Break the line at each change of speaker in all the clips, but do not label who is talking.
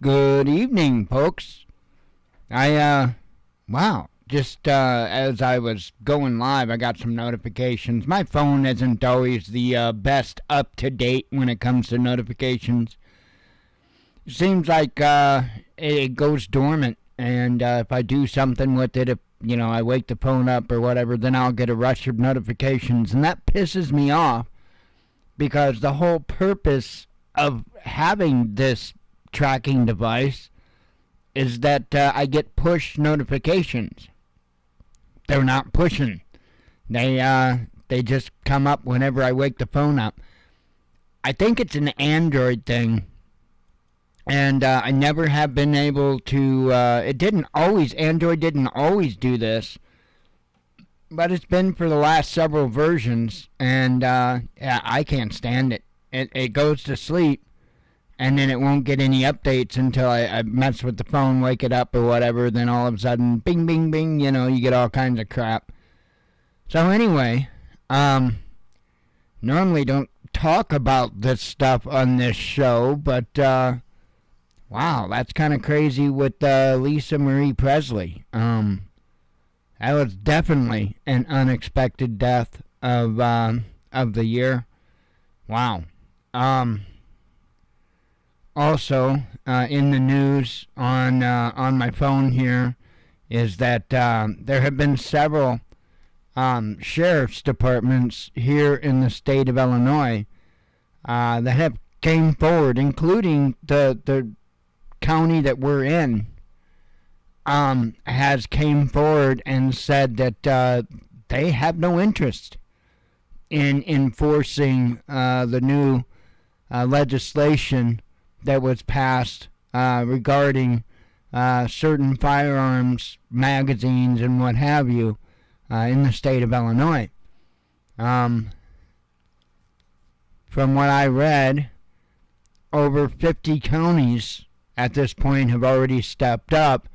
Good evening, folks. Wow, just as I was going live, I got some notifications. My phone isn't always the best up to date when it comes to notifications. It seems like it goes dormant, and if I do something with it, if I wake the phone up or whatever, then I'll get a rush of notifications, and that pisses me off because the whole purpose of having this tracking device is that I get push notifications. They're not pushing. They just come up whenever I wake the phone up. I think it's an Android thing, and I never have been able to. Android didn't always do this, but it's been for the last several versions, and I can't stand it. It goes to sleep, and then it won't get any updates until I mess with the phone, wake it up or whatever. Then all of a sudden, bing, bing, bing, you get all kinds of crap. So anyway, normally don't talk about this stuff on this show, but wow, that's kind of crazy with Lisa Marie Presley. That was definitely an unexpected death of the year. Wow. Also, in the news on my phone here is that there have been several sheriff's departments here in the state of Illinois that have came forward, including the county that we're in, has came forward and said that they have no interest in enforcing the new legislation that was passed regarding certain firearms, magazines, and what have you in the state of Illinois. From what I read, over 50 counties at this point have already stepped up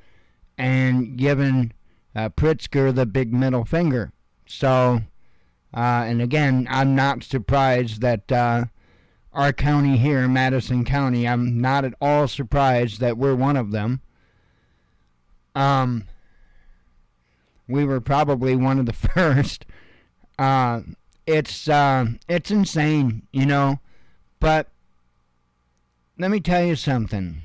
and given Pritzker the big middle finger. So, and again, I'm not surprised that our county here, Madison County, I'm not at all surprised that we're one of them. We were probably one of the first. It's insane, but let me tell you something.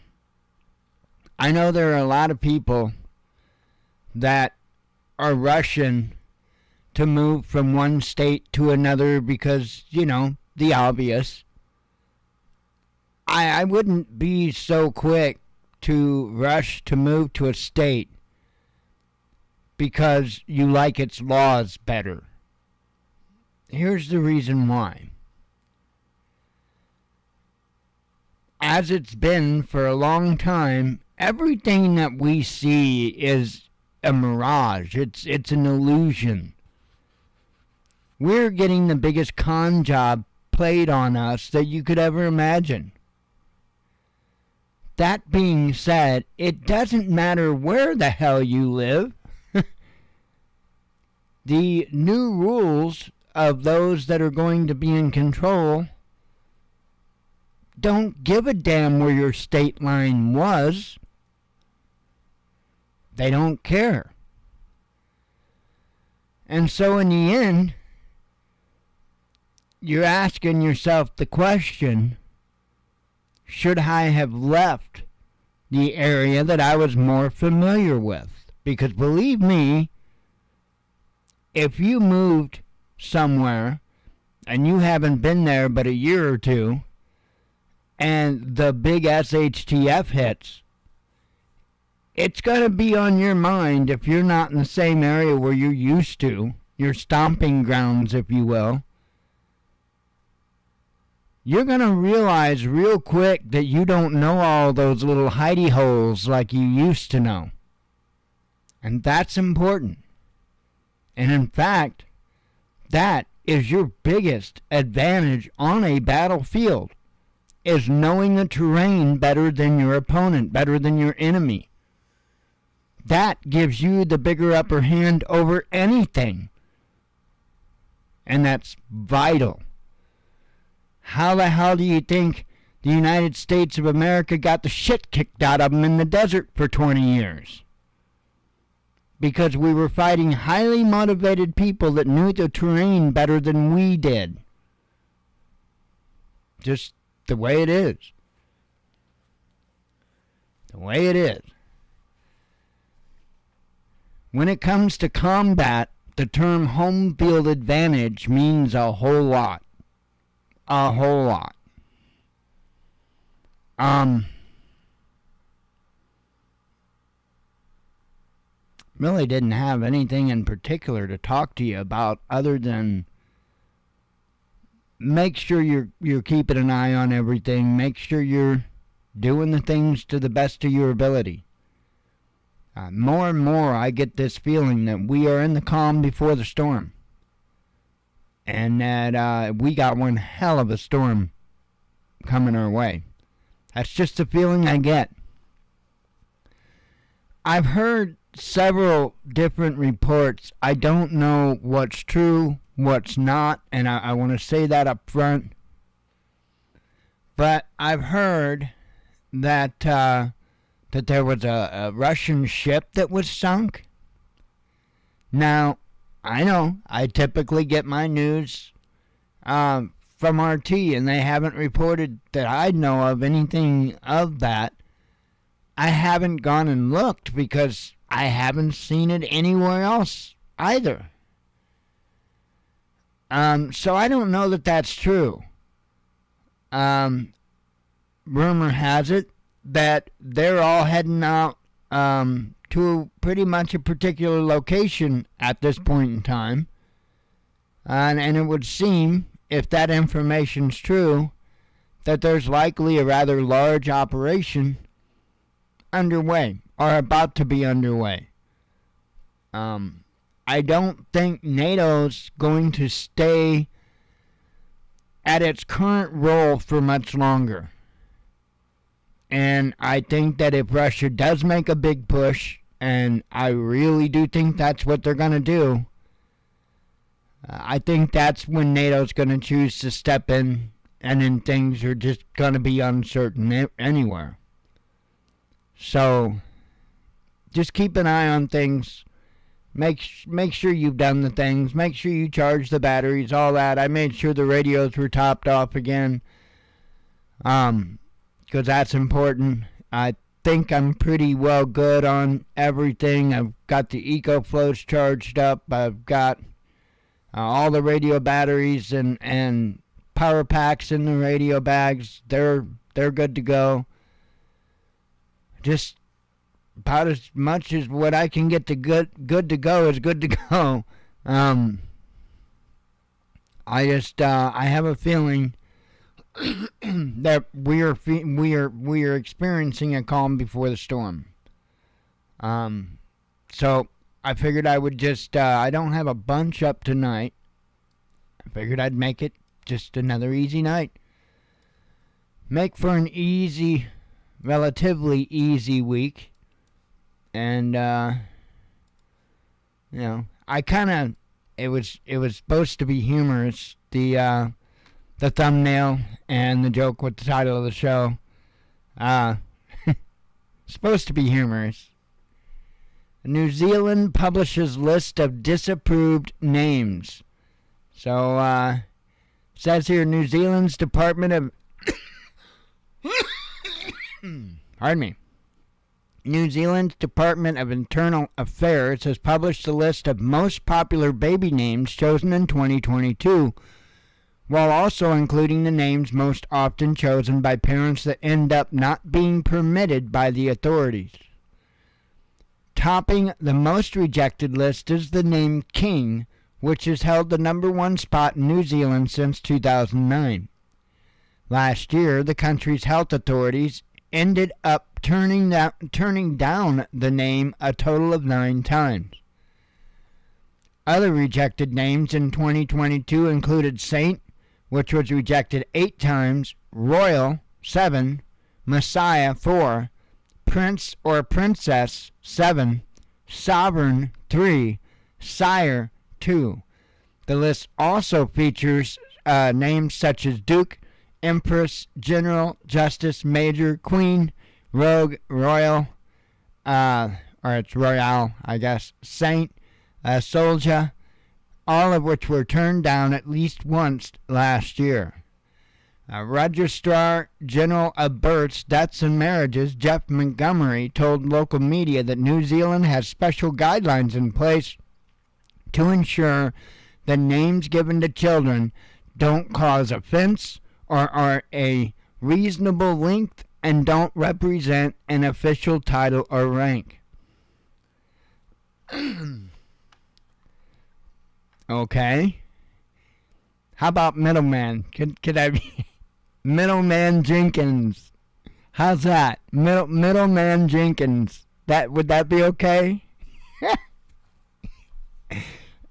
I know there are a lot of people that are rushing to move from one state to another because, the obvious. I wouldn't be so quick to rush to move to a state because you like its laws better. Here's the reason why. As it's been for a long time, everything that we see is a mirage. It's an illusion. We're getting the biggest con job played on us that you could ever imagine. That being said, it doesn't matter where the hell you live. The new rules of those that are going to be in control don't give a damn where your state line was. They don't care. And so in the end, you're asking yourself the question, should I have left the area that I was more familiar with? Because believe me, if you moved somewhere and you haven't been there but a year or two, and the big SHTF hits, it's going to be on your mind if you're not in the same area where you're used to, your stomping grounds, if you will. You're going to realize real quick that you don't know all those little hidey holes like you used to know. And that's important. And in fact, that is your biggest advantage on a battlefield, is knowing the terrain better than your opponent, better than your enemy. That gives you the bigger upper hand over anything. And that's vital. How the hell do you think the United States of America got the shit kicked out of them in the desert for 20 years. Because we were fighting highly motivated people that knew the terrain better than we did. Just the way it is. The way it is. When it comes to combat, the term home field advantage means a whole lot. A whole lot. Really didn't have anything in particular to talk to you about other than make sure you're keeping an eye on everything. Make sure you're doing the things to the best of your ability. More and more I get this feeling that we are in the calm before the storm. And that we got one hell of a storm coming our way. That's just the feeling I get. I've heard several different reports. I don't know what's true, what's not, and I want to say that up front. But I've heard that that there was a Russian ship that was sunk. Now, I know I typically get my news from RT, and they haven't reported that I know of anything of that. I haven't gone and looked because I haven't seen it anywhere else either. So I don't know that that's true. Rumor has it that they're all heading out to pretty much a particular location at this point in time. And it would seem, if that information's true, that there's likely a rather large operation underway, or about to be underway. I don't think NATO's going to stay at its current role for much longer. And I think that if Russia does make a big push, and I really do think that's what they're going to do, I think that's when NATO's going to choose to step in, and then things are just going to be uncertain anywhere. So, just keep an eye on things. Make sure you've done the things. Make sure you charge the batteries, all that. I made sure the radios were topped off again. Because that's important. I think I'm pretty well good on everything. I've got the EcoFlows charged up. I've got all the radio batteries and power packs in the radio bags. They're good to go. Just about as much as what I can get to good to go is good to go. I have a feeling that we are experiencing a calm before the storm. So I figured I would just I don't have a bunch up tonight. I figured I'd make it just another easy night. Make for an easy, relatively easy week. And I kind of it was supposed to be humorous, the thumbnail and the joke with the title of the show. Supposed to be humorous. New Zealand publishes list of disapproved names. So says here, New Zealand's Department of pardon me. New Zealand's Department of Internal Affairs has published a list of most popular baby names chosen in 2022, while also including the names most often chosen by parents that end up not being permitted by the authorities. Topping the most rejected list is the name King, which has held the #1 spot in New Zealand since 2009. Last year, the country's health authorities ended up turning down the name a total of 9 times. Other rejected names in 2022 included Saint, which was rejected 8 times, Royal, 7, Messiah, 4, Prince or Princess, 7, Sovereign, 3, Sire, 2. The list also features names such as Duke, Empress, General, Justice, Major, Queen, Rogue, Royal, or it's Royale, I guess, Saint, Soldier, all of which were turned down at least once last year. Registrar General of Births, Deaths, and Marriages, Jeff Montgomery, told local media that New Zealand has special guidelines in place to ensure that names given to children don't cause offense or are a reasonable length and don't represent an official title or rank. Okay. How about middleman? Could I be Middleman Jenkins? How's that? Middleman Jenkins. Would that be okay?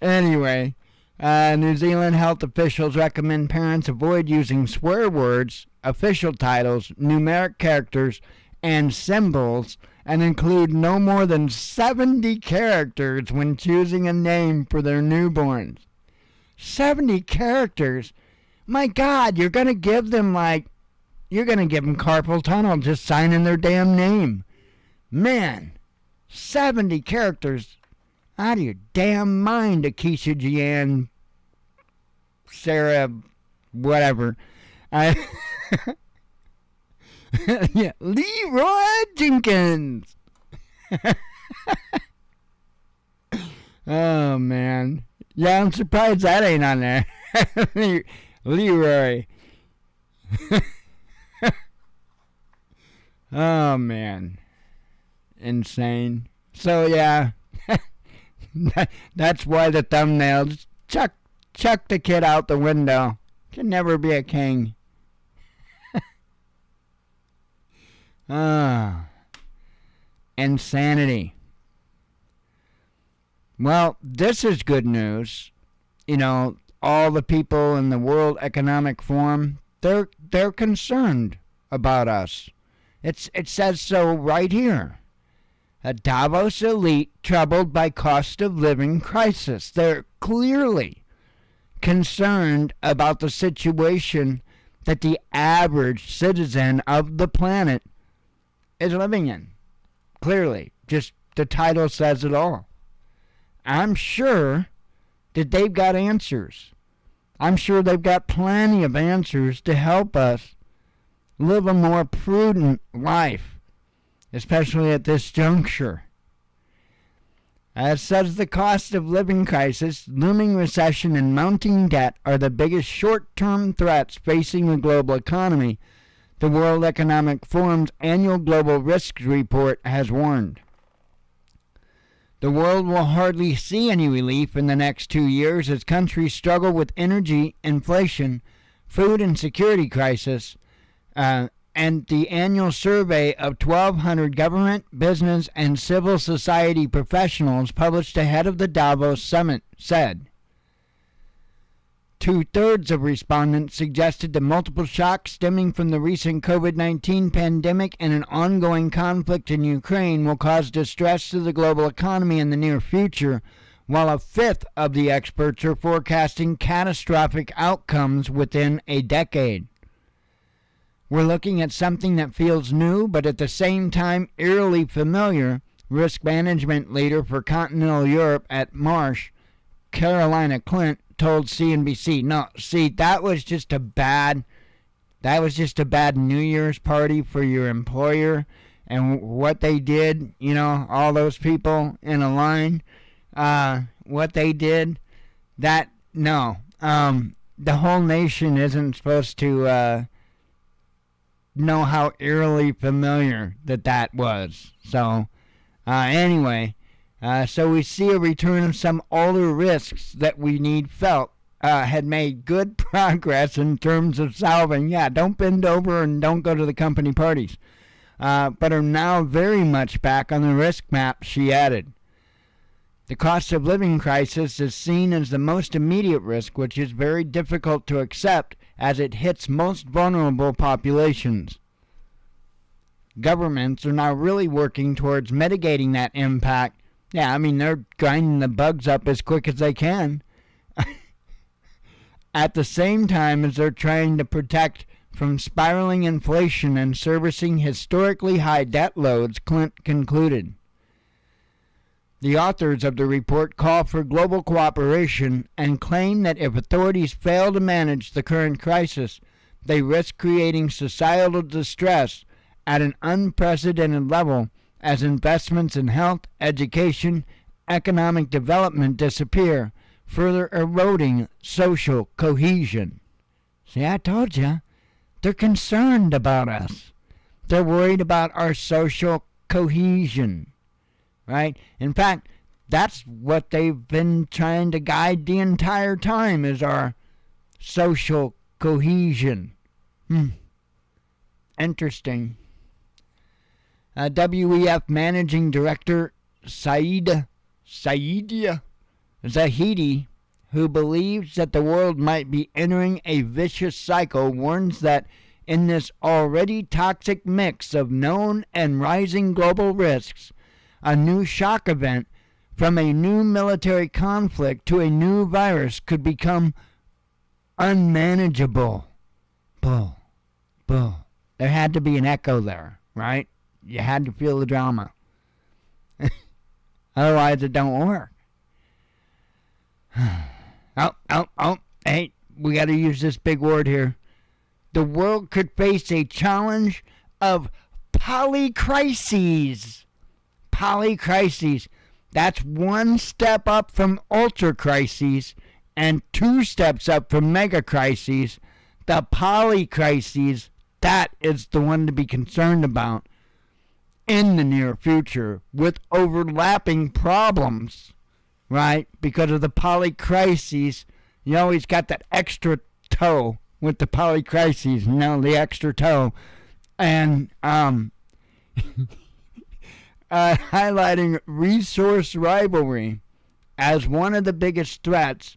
Anyway, New Zealand health officials recommend parents avoid using swear words, official titles, numeric characters, and symbols, and include no more than 70 characters when choosing a name for their newborns. 70 characters? My God, you're going to give them carpal tunnel just signing their damn name. Man, 70 characters. Out of your damn mind, Akeisha Jeanne, Sarah, whatever. Yeah, Leroy Jenkins. Oh, man. Yeah, I'm surprised that ain't on there. Leroy. Oh, man. Insane. So, yeah. That's why the thumbnail. Just chuck the kid out the window. Can never be a king. Insanity. Well, this is good news. You know, all the people in the World Economic Forum, they're concerned about us. It says so right here. A Davos elite troubled by cost of living crisis. They're clearly concerned about the situation that the average citizen of the planet is living in. Clearly. Just the title says it all. I'm sure that they've got answers. I'm sure they've got plenty of answers to help us live a more prudent life, especially at this juncture. As says the cost of living crisis, looming recession, and mounting debt are the biggest short-term threats facing the global economy, the World Economic Forum's annual Global Risks Report has warned. The world will hardly see any relief in the next 2 years as countries struggle with energy, inflation, food and security crisis, and the annual survey of 1,200 government, business, and civil society professionals published ahead of the Davos summit said. 2/3 of respondents suggested the multiple shocks stemming from the recent COVID-19 pandemic and an ongoing conflict in Ukraine will cause distress to the global economy in the near future, while 1/5 of the experts are forecasting catastrophic outcomes within a decade. We're looking at something that feels new, but at the same time eerily familiar, risk management leader for continental Europe at Marsh, Carolina Clint, told CNBC. No, see, that was just a bad New Year's party for your employer, and what they did, you know, all those people in a line, what they did, the whole nation isn't supposed to know how eerily familiar that was. So, anyway, so we see a return of some older risks that we had made good progress in terms of solving. Yeah, don't bend over and don't go to the company parties. But are now very much back on the risk map, she added. The cost of living crisis is seen as the most immediate risk, which is very difficult to accept as it hits most vulnerable populations. Governments are now really working towards mitigating that impact. Yeah, I mean, they're grinding the bugs up as quick as they can. At the same time as they're trying to protect from spiraling inflation and servicing historically high debt loads, Clint concluded. The authors of the report call for global cooperation and claim that if authorities fail to manage the current crisis, they risk creating societal distress at an unprecedented level as investments in health, education, economic development disappear, further eroding social cohesion. See, I told you, they're concerned about us. They're worried about our social cohesion. Right? In fact, that's what they've been trying to guide the entire time, is our social cohesion. Interesting. WEF Managing Director Saeed Zahidi, who believes that the world might be entering a vicious cycle, warns that in this already toxic mix of known and rising global risks, a new shock event from a new military conflict to a new virus could become unmanageable. Bull. There had to be an echo there, right? You had to feel the drama. Otherwise, it don't work. Hey, we got to use this big word here. The world could face a challenge of polycrises. Polycrises. That's one step up from ultra crises and two steps up from mega crises. The polycrises, that is the one to be concerned about in the near future, with overlapping problems, right? Because of the polycrises, you always got that extra toe with the polycrises, the extra toe. And highlighting resource rivalry as one of the biggest threats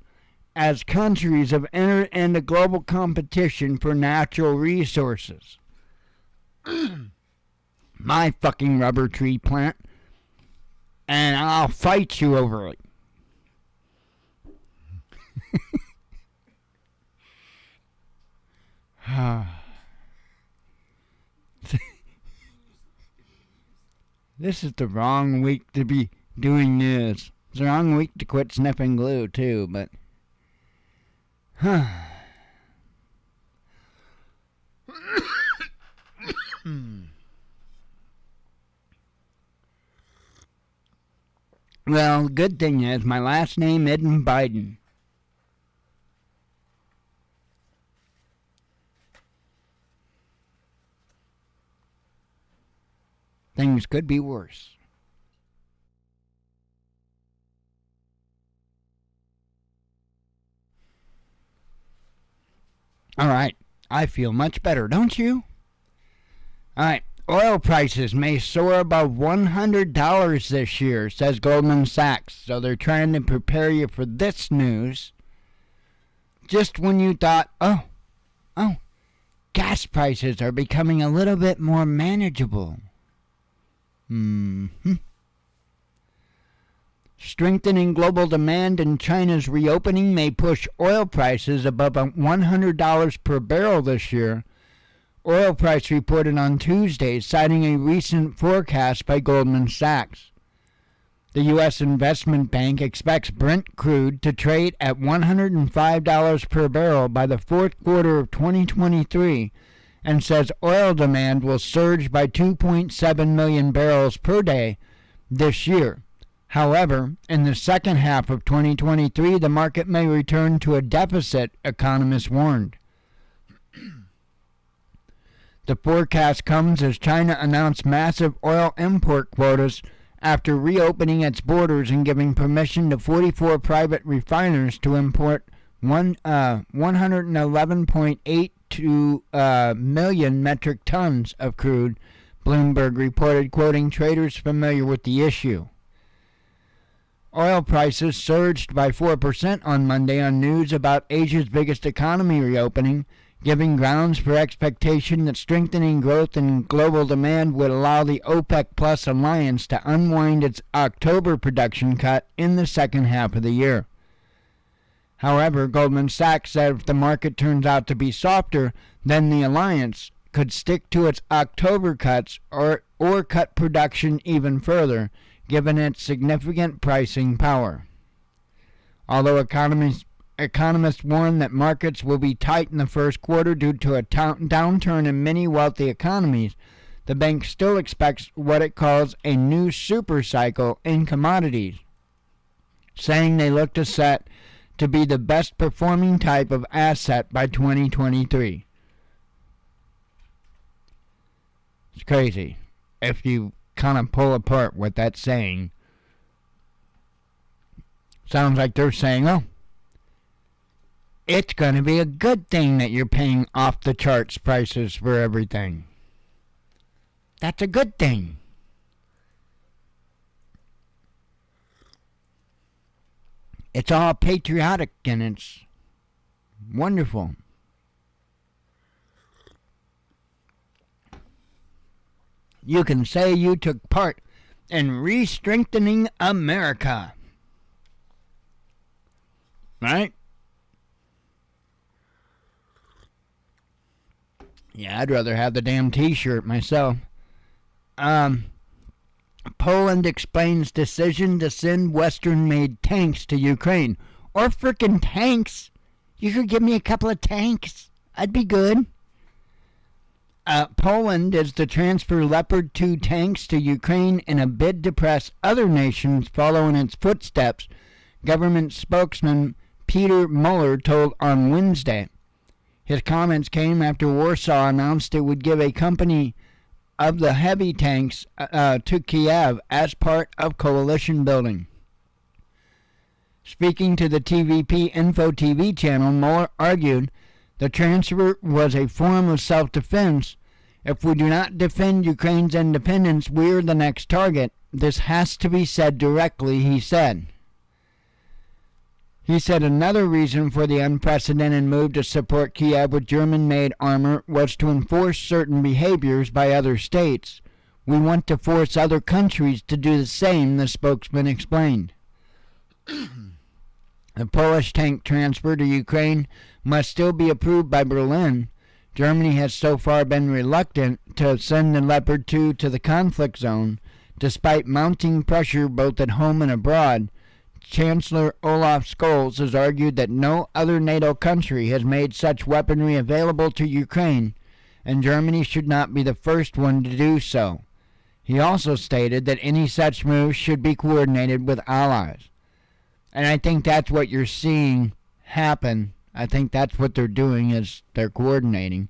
as countries have entered into global competition for natural resources. My fucking rubber tree plant, and I'll fight you over it. This is the wrong week to be doing this. It's the wrong week to quit sniffing glue, too, but... Well, the good thing is my last name isn't Biden. Things could be worse. All right, I feel much better, don't you? All right, oil prices may soar above $100 this year, says Goldman Sachs. So they're trying to prepare you for this news. Just when you thought, oh, gas prices are becoming a little bit more manageable. Strengthening global demand and China's reopening may push oil prices above $100 per barrel this year. Oil price reported on Tuesday, citing a recent forecast by Goldman Sachs. The U.S. Investment Bank expects Brent crude to trade at $105 per barrel by the fourth quarter of 2023, and says oil demand will surge by 2.7 million barrels per day this year. However, in the second half of 2023, the market may return to a deficit, economists warned. The forecast comes as China announced massive oil import quotas after reopening its borders and giving permission to 44 private refiners to import 111.82 million metric tons of crude, Bloomberg reported, quoting traders familiar with the issue. Oil prices surged by 4% on Monday on news about Asia's biggest economy reopening, giving grounds for expectation that strengthening growth in global demand would allow the OPEC Plus alliance to unwind its October production cut in the second half of the year. However, Goldman Sachs said if the market turns out to be softer, then the alliance could stick to its October cuts or cut production even further, given its significant pricing power. Although economists warn that markets will be tight in the first quarter due to a downturn in many wealthy economies, the bank still expects what it calls a new super cycle in commodities, saying they look to set to be the best performing type of asset by 2023. It's crazy. If you kind of pull apart what that's saying, sounds like they're saying, oh, it's going to be a good thing that you're paying off the charts prices for everything. That's a good thing. It's all patriotic and it's wonderful. You can say you took part in re-strengthening America. Right? Yeah, I'd rather have the damn t-shirt myself. Poland explains decision to send Western-made tanks to Ukraine. Or frickin' tanks. You could give me a couple of tanks. I'd be good. Poland is to transfer Leopard 2 tanks to Ukraine in a bid to press other nations follow in its footsteps, government spokesman Peter Mueller told on Wednesday. His comments came after Warsaw announced it would give a company of the heavy tanks to Kiev as part of coalition building. Speaking to the TVP Info TV channel, Mueller argued the transfer was a form of self-defense. If we do not defend Ukraine's independence, we're the next target. This has to be said directly, he said. He said another reason for the unprecedented move to support Kiev with German-made armor was to enforce certain behaviors by other states. We want to force other countries to do the same, the spokesman explained. The Polish tank transfer to Ukraine must still be approved by Berlin. Germany has so far been reluctant to send the Leopard 2 to the conflict zone, despite mounting pressure both at home and abroad. Chancellor Olaf Scholz has argued that no other NATO country has made such weaponry available to Ukraine, and Germany should not be the first one to do so. He also stated that any such move should be coordinated with allies. And I think that's what you're seeing happen. I think that's what they're doing is they're coordinating.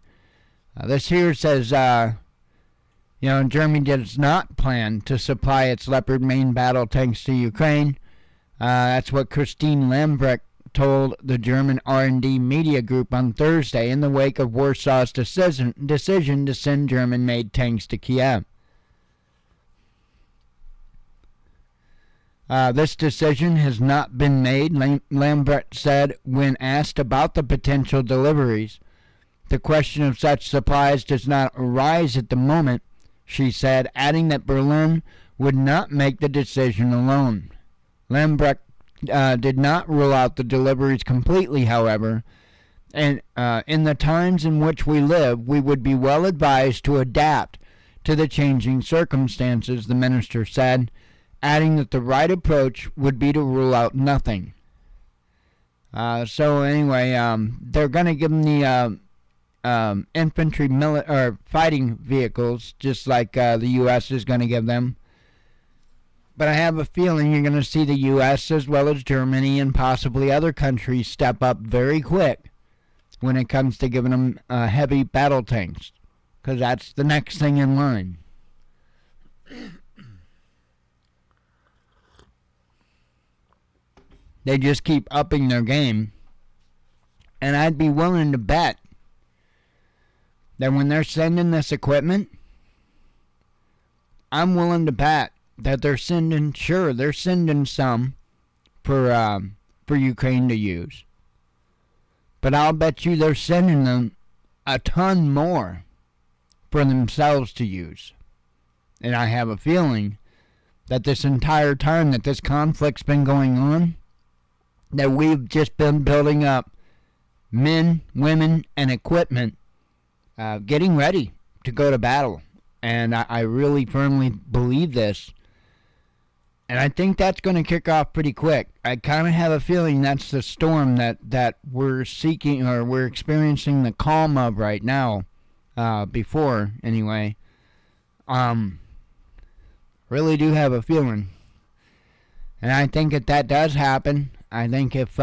This here says, Germany does not plan to supply its Leopard main battle tanks to Ukraine. That's what Christine Lambrecht told the German R&D media group on Thursday in the wake of Warsaw's decision to send German-made tanks to Kiev. This decision has not been made, Lambrecht said when asked about the potential deliveries. The question of such supplies does not arise at the moment, she said, adding that Berlin would not make the decision alone. Lambrecht did not rule out the deliveries completely, however, and in the times in which we live, we would be well advised to adapt to the changing circumstances, the minister said, adding that the right approach would be to rule out nothing. So anyway, they're going to give them the infantry or fighting vehicles, just like the U.S. is going to give them. But I have a feeling you're going to see the U.S. as well as Germany and possibly other countries step up very quick when it comes to giving them heavy battle tanks, because that's the next thing in line. They just keep upping their game. And I'd be willing to bet that when they're sending this equipment, I'm willing to bet that they're sending some for Ukraine to use. But I'll bet you they're sending them a ton more for themselves to use. And I have a feeling that this entire time that this conflict's been going on, that we've just been building up men, women, and equipment getting ready to go to battle. And I really firmly believe this. And I think that's going to kick off pretty quick. I kind of have a feeling that's the storm that we're seeking, or we're experiencing the calm of right now. Before, anyway. Really do have a feeling. And I think if that does happen, I think if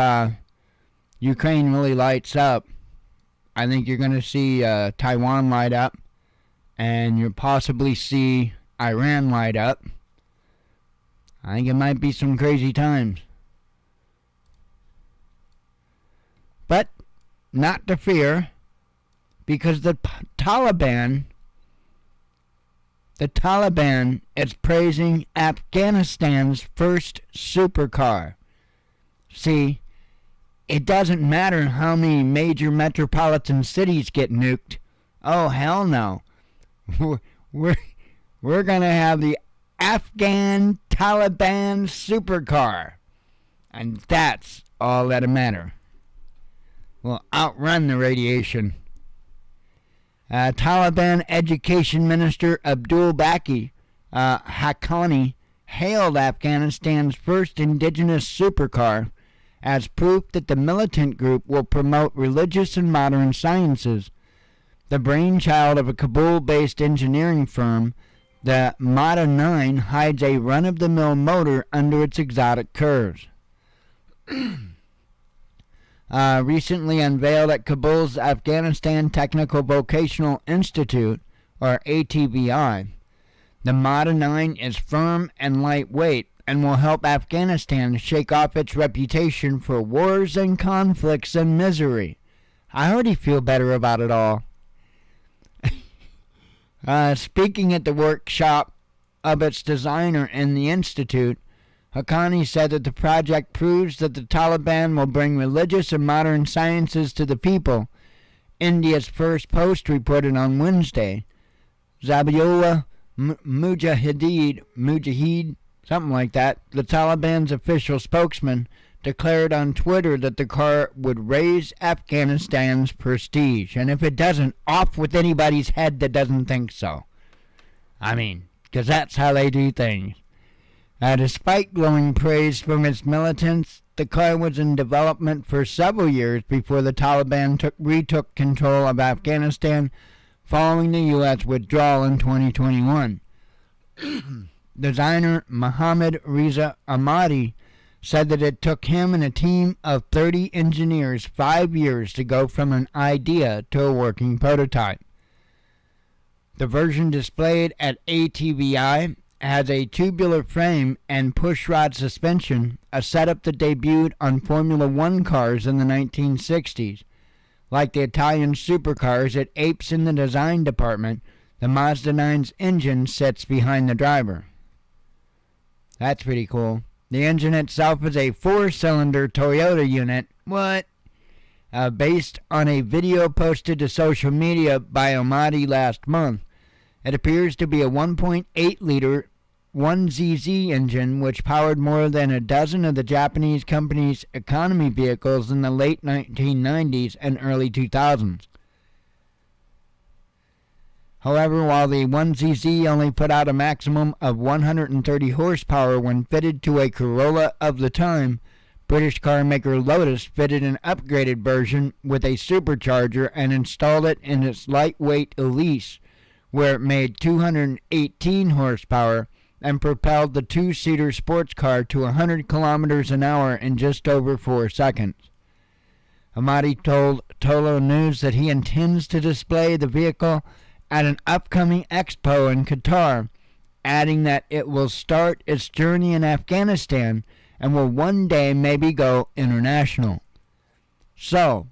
Ukraine really lights up, I think you're going to see Taiwan light up, and you'll possibly see Iran light up. I think it might be some crazy times. But not to fear, because the Taliban is praising Afghanistan's first supercar. See, it doesn't matter how many major metropolitan cities get nuked. Oh, hell no. We're going to have the Afghan Taliban supercar. And that's all that'll matter. We'll outrun the radiation. Taliban Education Minister Abdul Baki Haqqani hailed Afghanistan's first indigenous supercar as proof that the militant group will promote religious and modern sciences. The brainchild of a Kabul-based engineering firm, the Mata 9 hides a run-of-the-mill motor under its exotic curves. Recently unveiled at Kabul's Afghanistan Technical Vocational Institute, or ATVI, the Mata 9 is firm and lightweight and will help Afghanistan shake off its reputation for wars and conflicts and misery. I already feel better about it all. Speaking at the workshop of its designer in the institute, Haqqani said that the project proves that the Taliban will bring religious and modern sciences to the people. India's First Post reported on Wednesday. Zabihullah Mujahid, something like that, the Taliban's official spokesman, declared on Twitter that the car would raise Afghanistan's prestige. And if it doesn't, off with anybody's head that doesn't think so. I mean, because that's how they do things. Despite glowing praise from its militants, the car was in development for several years before the Taliban retook control of Afghanistan following the U.S. withdrawal in 2021. Designer Mohammad Reza Ahmadi said that it took him and a team of 30 engineers 5 years to go from an idea to a working prototype. The version displayed at ATVI has a tubular frame and pushrod suspension, a setup that debuted on Formula One cars in the 1960s. Like the Italian supercars, it apes in the design department. The Mazda 9's engine sits behind the driver. That's pretty cool. The engine itself is a 4-cylinder Toyota unit. What? Based on a video posted to social media by Ahmadi last month. It appears to be a 1.8-liter 1ZZ engine which powered more than a dozen of the Japanese company's economy vehicles in the late 1990s and early 2000s. However, while the 1ZZ only put out a maximum of 130 horsepower when fitted to a Corolla of the time, British car maker Lotus fitted an upgraded version with a supercharger and installed it in its lightweight Elise, where it made 218 horsepower and propelled the two-seater sports car to 100 kilometers an hour in just over 4 seconds. Ahmadi told Tolo News that he intends to display the vehicle at an upcoming expo in Qatar, adding that it will start its journey in Afghanistan and will one day maybe go international. So,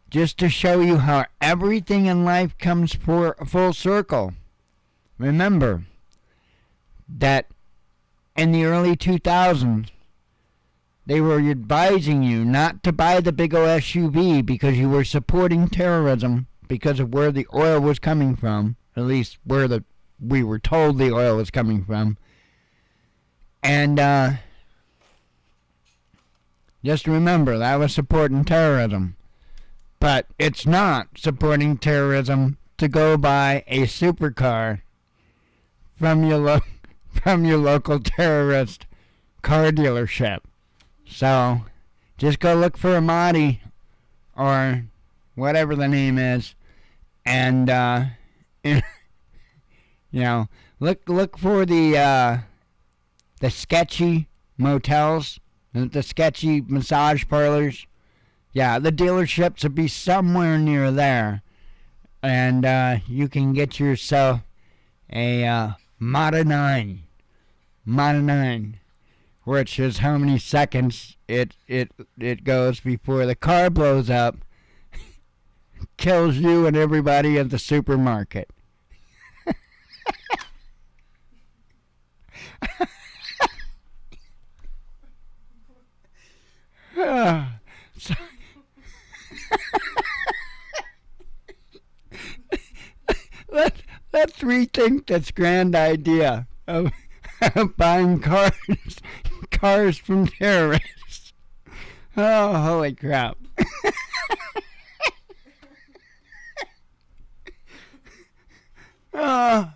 just to show you how everything in life comes full circle, remember that in the early 2000s, they were advising you not to buy the big old SUV because you were supporting terrorism because of where the oil was coming from, at least where we were told the oil was coming from. And Just remember, that was supporting terrorism. But it's not supporting terrorism to go buy a supercar from from your local terrorist car dealership. So, just go look for a Mahdi or whatever the name is, and look for the sketchy motels, the sketchy massage parlors. Yeah, the dealerships will be somewhere near there, and you can get yourself a Model 9, which is how many seconds it goes before the car blows up, kills you and everybody at the supermarket. So, let's rethink this grand idea of buying cars from terrorists. Oh, holy crap. Oh.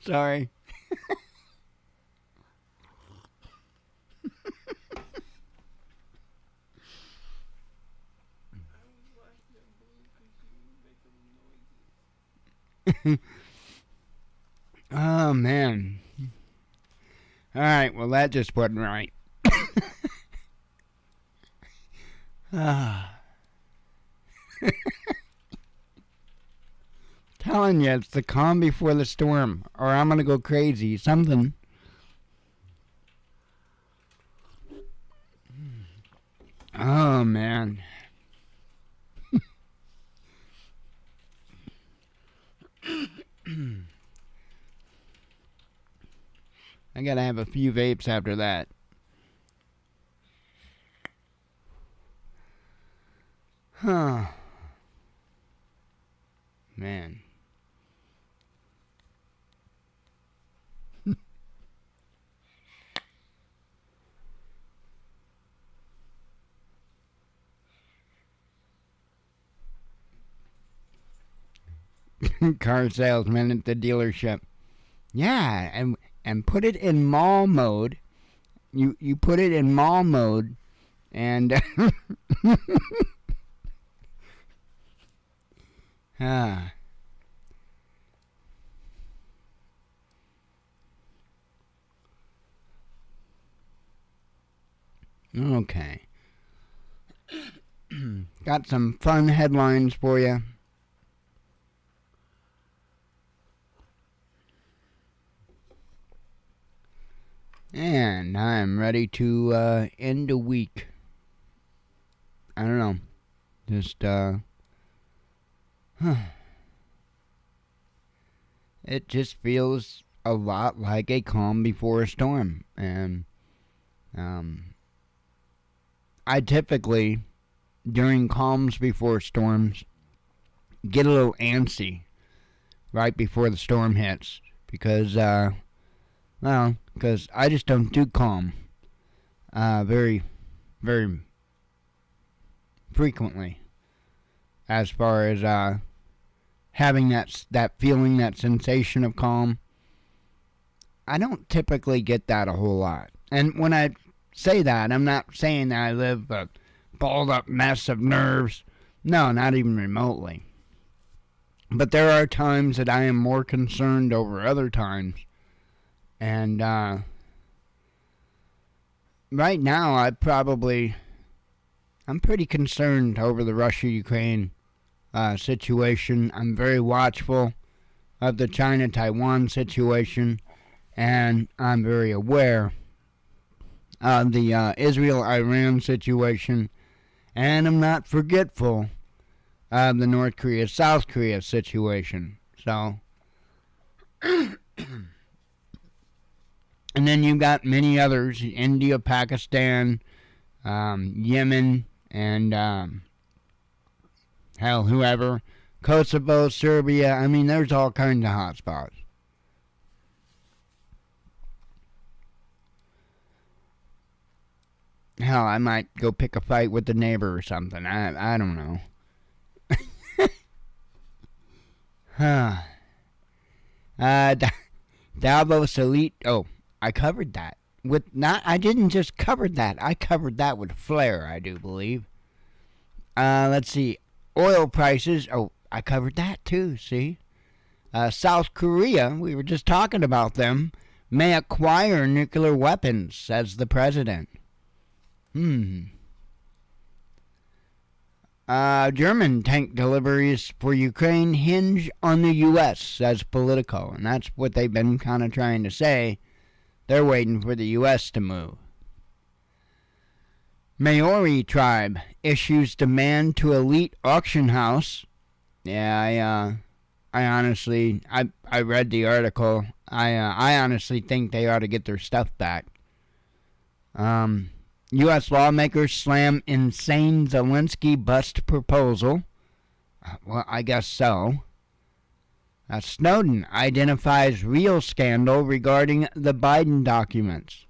Sorry. Oh, man. Alright, well, that just wasn't right. Telling you, it's the calm before the storm, or I'm gonna go crazy. Something. Oh, man. I gotta have a few vapes after that. Huh. Man. Car salesman at the dealership. Yeah, and put it in mall mode. You put it in mall mode, and Okay. Got some fun headlines for you. And I'm ready to end a week. I don't know. Just, It just feels a lot like a calm before a storm. And, I typically, during calms before storms, get a little antsy right before the storm hits. Because I just don't do calm very, very frequently, as far as having that feeling, that sensation of calm. I don't typically get that a whole lot. And when I say that, I'm not saying that I live a balled up mess of nerves. No, not even remotely. But there are times that I am more concerned over other times. And right now, I'm pretty concerned over the Russia-Ukraine situation. I'm very watchful of the China-Taiwan situation, and I'm very aware of the Israel-Iran situation, and I'm not forgetful of the North Korea-South Korea situation. So, and then you've got many others: India, Pakistan, Yemen, and hell, whoever, Kosovo, Serbia. I mean, there's all kinds of hot spots. Hell, I might go pick a fight with the neighbor or something. I don't know. Huh. Davos Elite. Oh, I covered that. I didn't just cover that. I covered that with flair, I do believe. Let's see. Oil prices. Oh, I covered that too, see? South Korea, we were just talking about them, may acquire nuclear weapons, says the president. German tank deliveries for Ukraine hinge on the U.S., says Politico. And that's what they've been kind of trying to say. They're waiting for the U.S. to move. Maori tribe issues demand to elite auction house. Yeah, I honestly, I read the article. I honestly think they ought to get their stuff back. U.S. lawmakers slam insane Zelensky bust proposal. Well, I guess so. Snowden identifies real scandal regarding the Biden documents.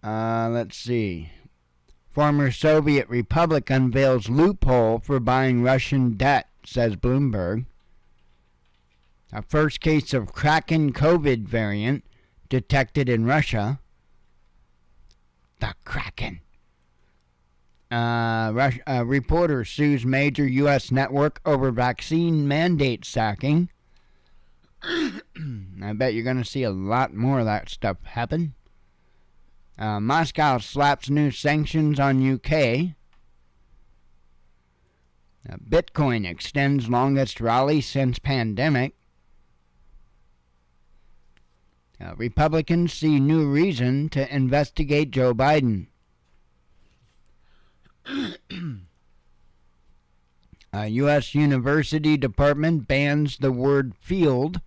Let's see. Former Soviet Republic unveils loophole for buying Russian debt, says Bloomberg. A first case of Kraken COVID variant detected in Russia. The Kraken. Reporter sues major U.S. network over vaccine mandate sacking. I bet you're going to see a lot more of that stuff happen. Moscow slaps new sanctions on UK. Bitcoin extends longest rally since pandemic. Republicans see new reason to investigate Joe Biden. U.S. University Department bans the word field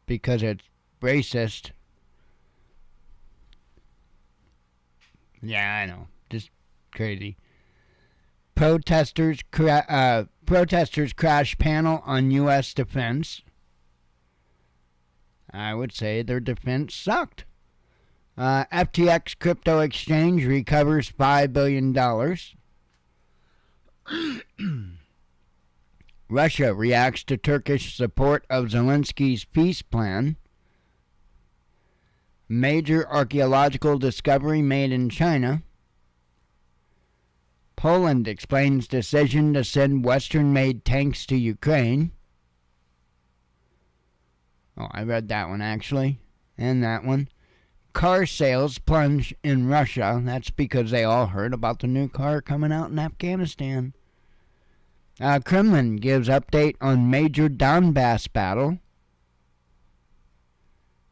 because it's racist. Yeah, I know. Just crazy. Protesters crash panel on U.S. defense. I would say their defense sucked. FTX crypto exchange recovers $5 billion. Russia reacts to Turkish support of Zelensky's peace plan. Major archaeological discovery made in China. Poland explains decision to send Western-made tanks to Ukraine. Oh, I read that one actually, and that one. Car sales plunge in Russia. That's because they all heard about the new car coming out in Afghanistan. Kremlin gives update on major Donbass battle.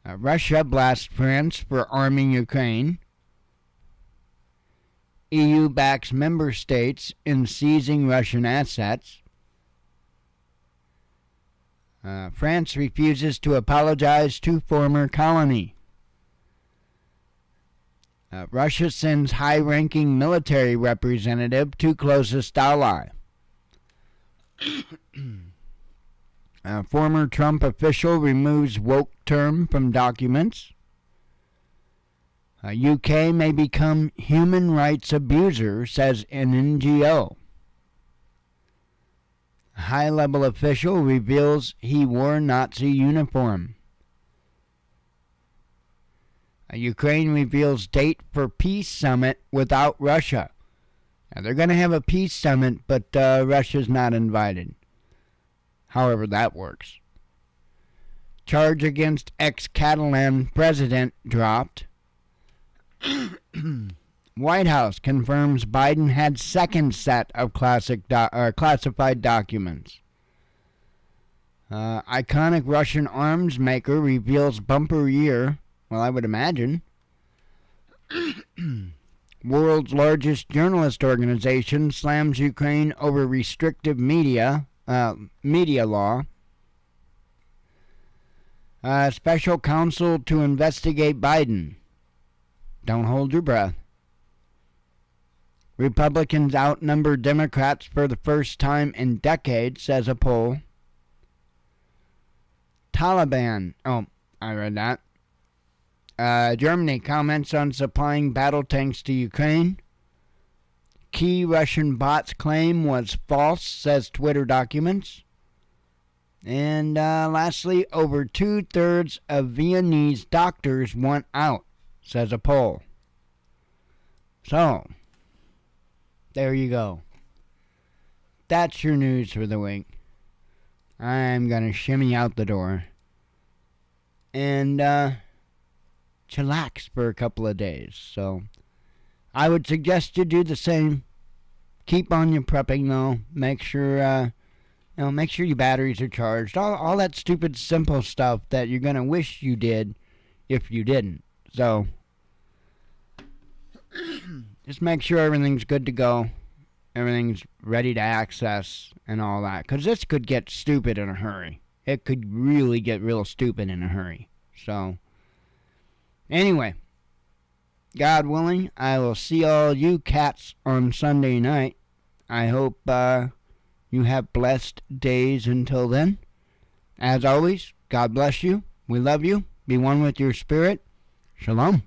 Russia blasts France for arming Ukraine. EU backs member states in seizing Russian assets. France refuses to apologize to former colony. Russia sends high-ranking military representative to closest ally. Former Trump official removes woke term from documents. UK may become human rights abuser, says an NGO. A high-level official reveals he wore Nazi uniform. Ukraine reveals date for peace summit without Russia. Now, they're going to have a peace summit, but Russia's not invited. However that works. Charge against ex-Catalan president dropped. White House confirms Biden had second set of classified documents. Iconic Russian arms maker reveals bumper year. Well, I would imagine. World's largest journalist organization slams Ukraine over restrictive media law. Special counsel to investigate Biden. Don't hold your breath. Republicans outnumber Democrats for the first time in decades, says a poll. Taliban. Oh, I read that. Germany comments on supplying battle tanks to Ukraine. Key Russian bot's claim was false, says Twitter documents. And lastly, over 2/3 of Viennese doctors want out, says a poll. So, there you go. That's your news for the week. I'm going to shimmy out the door and chillax for a couple of days. So, I would suggest you do the same. Keep on your prepping though. Make sure make sure your batteries are charged. All that stupid simple stuff that you're gonna wish you did if you didn't. So just make sure everything's good to go. Everything's ready to access and all that. 'Cause this could get stupid in a hurry. It could really get real stupid in a hurry. So anyway, God willing, I will see all you cats on Sunday night. I hope you have blessed days until then. As always, God bless you. We love you. Be one with your spirit. Shalom.